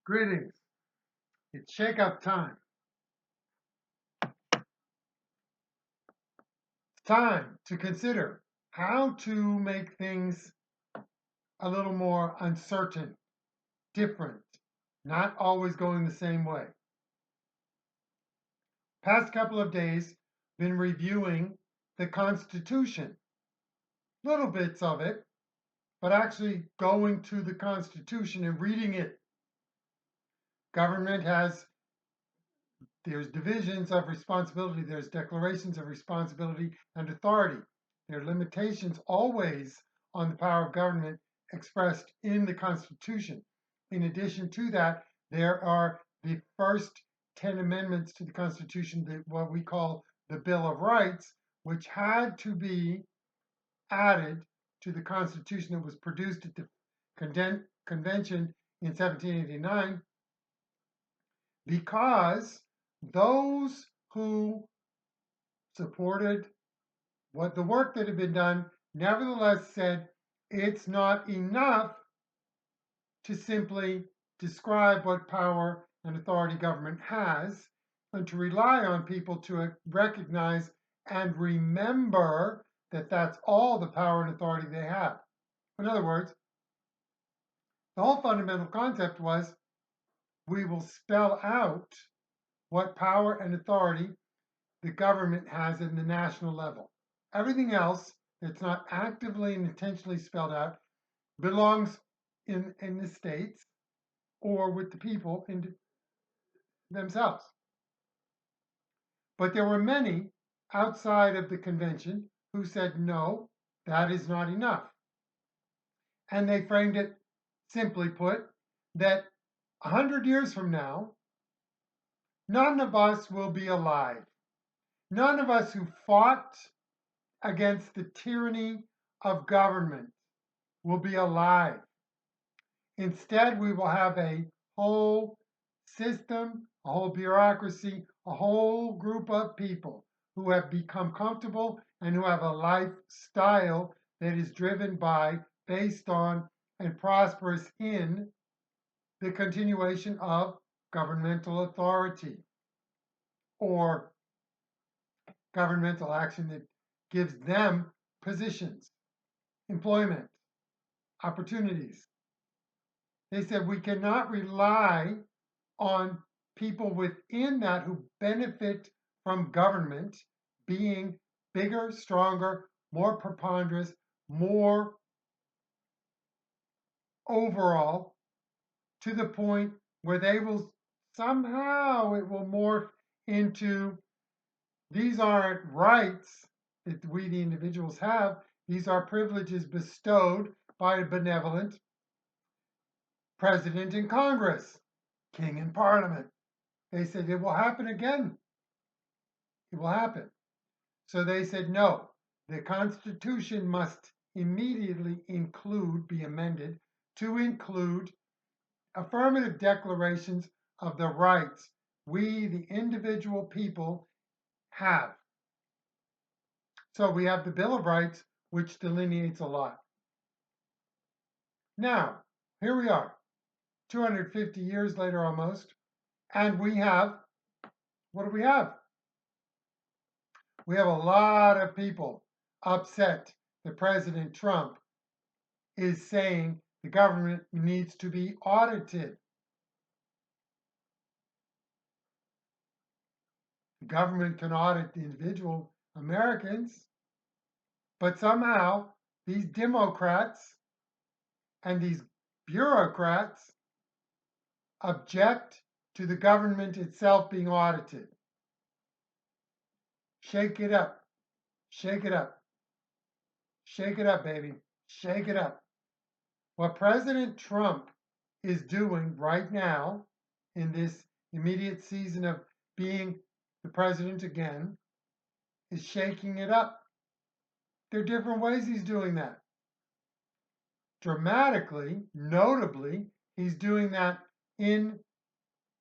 Greetings. It's shake-up time. It's time to consider how to make things a little more uncertain, different, not always going the same way. Past couple of days, been reviewing the Constitution, little bits of it, but actually going to the Constitution and reading it. Government there's divisions of responsibility, there's declarations of responsibility and authority. There are limitations always on the power of government expressed in the Constitution. In addition to that, there are the first 10 amendments to the Constitution, what we call the Bill of Rights, which had to be added to the Constitution that was produced at the convention in 1789 because those who supported what the work that had been done nevertheless said it's not enough to simply describe what power and authority government has and to rely on people to recognize and remember that that's all the power and authority they have. In other words, the whole fundamental concept was we will spell out what power and authority the government has in the national level. Everything else that's not actively and intentionally spelled out belongs in the states or with the people in themselves. But there were many outside of the convention who said, no, that is not enough. And they framed it, simply put, that 100 years from now, none of us will be alive. None of us who fought against the tyranny of government will be alive. Instead, we will have a whole system, a whole bureaucracy, a whole group of people who have become comfortable and who have a lifestyle that is driven by, based on, and prosperous in the continuation of governmental authority or governmental action that gives them positions, employment, opportunities. They said we cannot rely on people within that who benefit from government being bigger, stronger, more preponderant, more overall, to the point where they will somehow it will morph into these aren't rights that we, the individuals, have. These are privileges bestowed by a benevolent president and Congress, king and parliament. They said it will happen again. It will happen. So they said, no, the Constitution must immediately be amended to include affirmative declarations of the rights we, the individual people, have. So we have the Bill of Rights, which delineates a lot. Now, here we are, 250 years later almost, and we have, what do we have? We have a lot of people upset that President Trump is saying the government needs to be audited. The government can audit the individual Americans, but somehow these Democrats and these bureaucrats object to the government itself being audited. Shake it up. Shake it up. Shake it up, baby. Shake it up. What President Trump is doing right now in this immediate season of being the president again is shaking it up. There are different ways he's doing that. Dramatically, notably, he's doing that in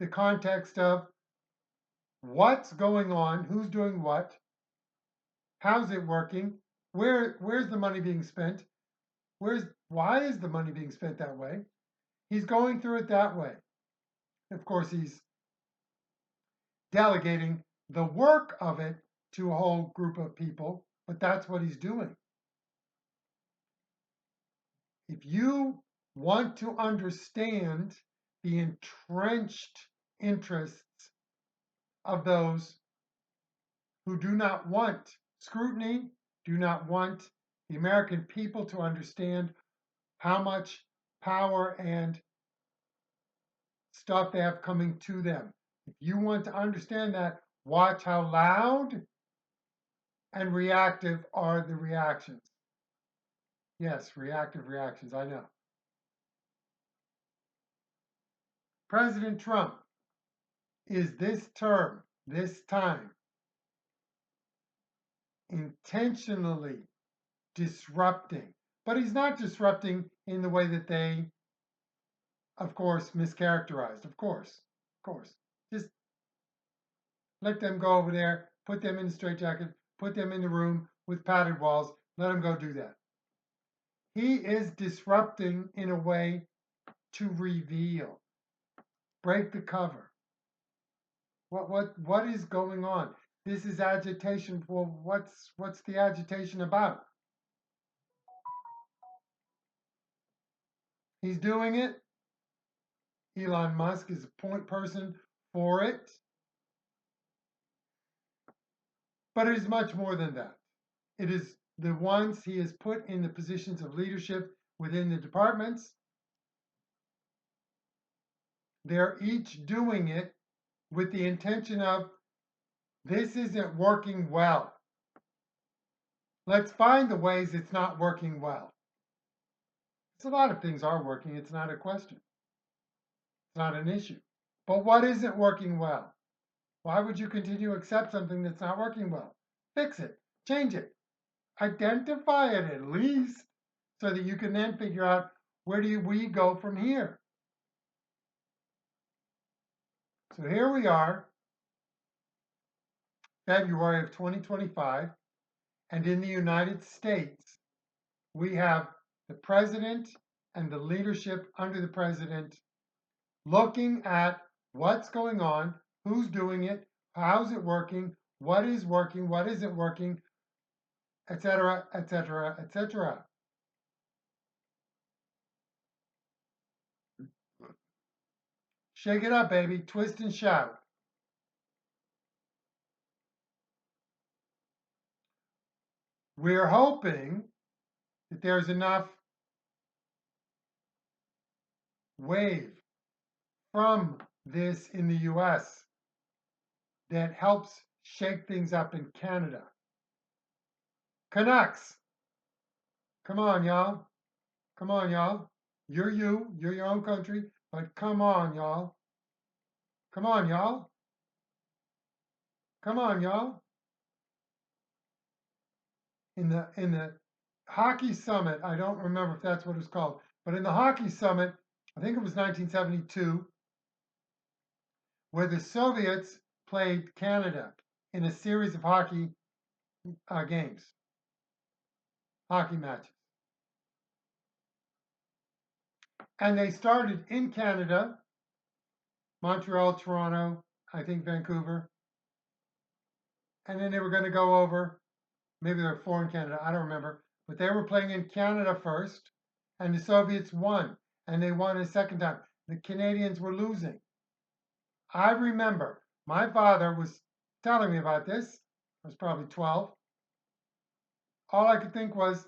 the context of what's going on, who's doing what, how's it working, where's the money being spent, why is the money being spent that way? He's going through it that way. Of course, he's delegating the work of it to a whole group of people, but that's what he's doing. If you want to understand the entrenched interests of those who do not want scrutiny, do not want the American people to understand how much power and stuff they have coming to them. If you want to understand that, watch how loud and reactive are the reactions. Yes, reactive reactions, I know. President Trump is this term, this time, intentionally disrupting. But he's not disrupting in the way that they, of course, mischaracterized. Of course. Just let them go over there, put them in a straitjacket, put them in the room with padded walls, let them go do that. He is disrupting in a way to reveal, break the cover. What is going on? This is agitation. Well, what's the agitation about? He's doing it. Elon Musk is a point person for it. But it is much more than that. It is the ones he has put in the positions of leadership within the departments. They're each doing it with the intention of, this isn't working well. Let's find the ways it's not working well. A lot of things are working. It's not a question. It's not an issue. But what isn't working well? Why would you continue to accept something that's not working well? Fix it. Change it. Identify it at least so that you can then figure out, where do we go from here? So here we are, February of 2025, and in the United States, we have the president and the leadership under the president looking at what's going on, who's doing it, how's it working, what isn't working, etc., etc., etc. Shake it up, baby. Twist and shout. We're hoping that there's enough wave from this in the US that helps shake things up in Canada. Canucks, come on, y'all. Come on, y'all. You're your own country, but come on, y'all. Come on, y'all. Come on, y'all. In the hockey summit, I don't remember if that's what it's called, but in the hockey summit, I think it was 1972, where the Soviets played Canada in a series of hockey games, hockey matches. And they started in Canada, Montreal, Toronto, I think Vancouver. And then they were going to go over, maybe they were foreign Canada, I don't remember. But they were playing in Canada first, and the Soviets won. And they won a second time. The Canadians were losing. I remember my father was telling me about this. I was probably 12. All I could think was,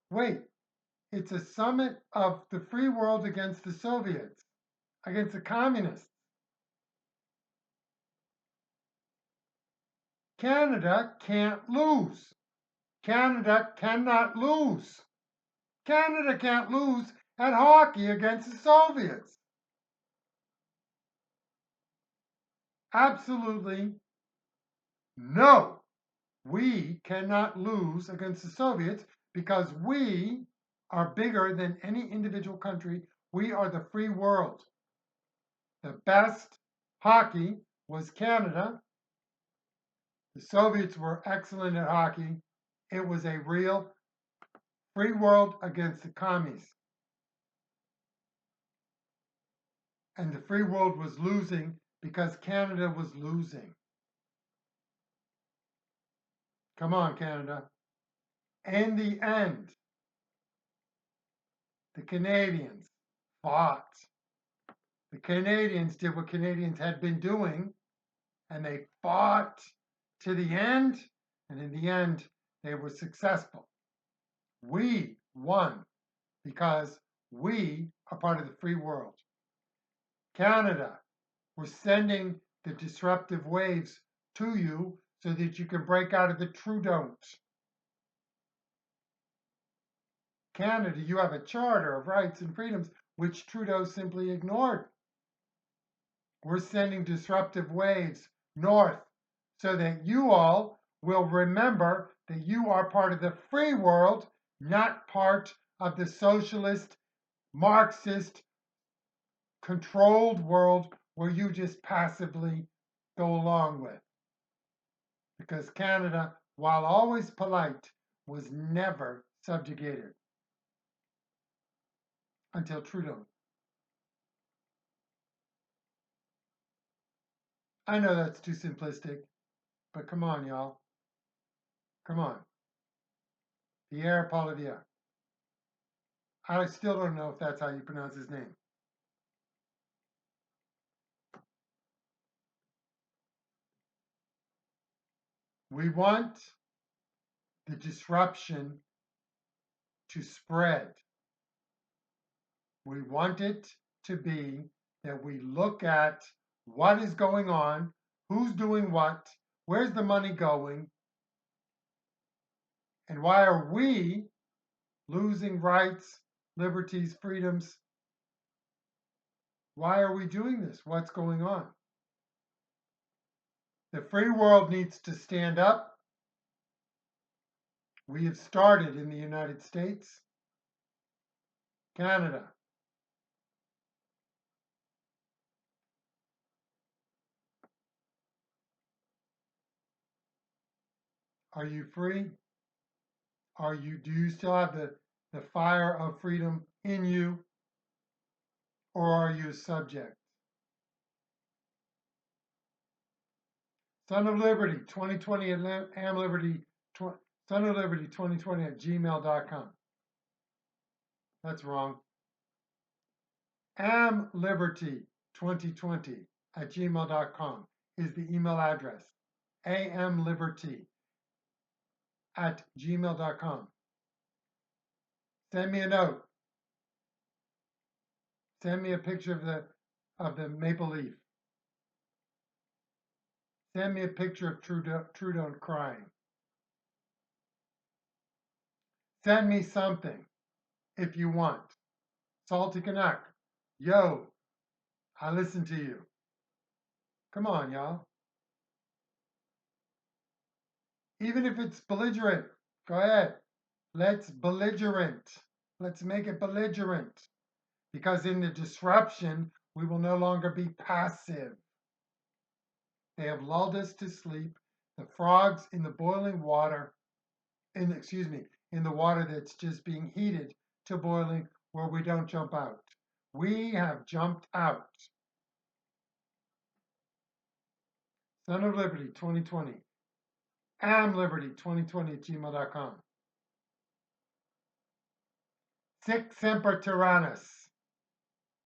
wait, it's a summit of the free world against the Soviets, against the communists. Canada can't lose. Canada cannot lose. Canada can't lose at hockey against the Soviets. Absolutely no. We cannot lose against the Soviets because we are bigger than any individual country. We are the free world. The best hockey was Canada. The Soviets were excellent at hockey. It was a real free world against the commies. And the free world was losing because Canada was losing. Come on, Canada. In the end, the Canadians fought. The Canadians did what Canadians had been doing, and they fought to the end, and in the end, they were successful. We won because we are part of the free world. Canada, we're sending the disruptive waves to you so that you can break out of the Trudeau. Canada, you have a charter of rights and freedoms which Trudeau simply ignored. We're sending disruptive waves north so that you all will remember that you are part of the free world, not part of the socialist, Marxist, controlled world where you just passively go along with. Because Canada, while always polite, was never subjugated until Trudeau. I know that's too simplistic, but come on, y'all. Come on. Pierre Poilievre. I still don't know if that's how you pronounce his name. We want the disruption to spread. We want it to be that we look at what is going on, who's doing what, where's the money going, and why are we losing rights, liberties, freedoms? Why are we doing this? What's going on? The free world needs to stand up. We have started in the United States, Canada. Are you free? Do you still have the fire of freedom in you? Or are you a subject? Son of Liberty 2020 at amliberty, Son of Liberty 2020 at gmail.com. That's wrong. amliberty 2020 at gmail.com is the email address. amliberty at gmail.com. Send me a note. Send me a picture of the maple leaf. Send me a picture of Trudeau crying. Send me something if you want. Salty Canuck. Yo, I listen to you. Come on, y'all. Even if it's belligerent, go ahead. Let's belligerent. Let's make it belligerent. Because in the disruption, we will no longer be passive. They have lulled us to sleep. The frogs in the boiling water, in the water that's just being heated to boiling where we don't jump out. We have jumped out. Son of Liberty 2020. amliberty2020 at gmail.com. Sic semper tyrannis.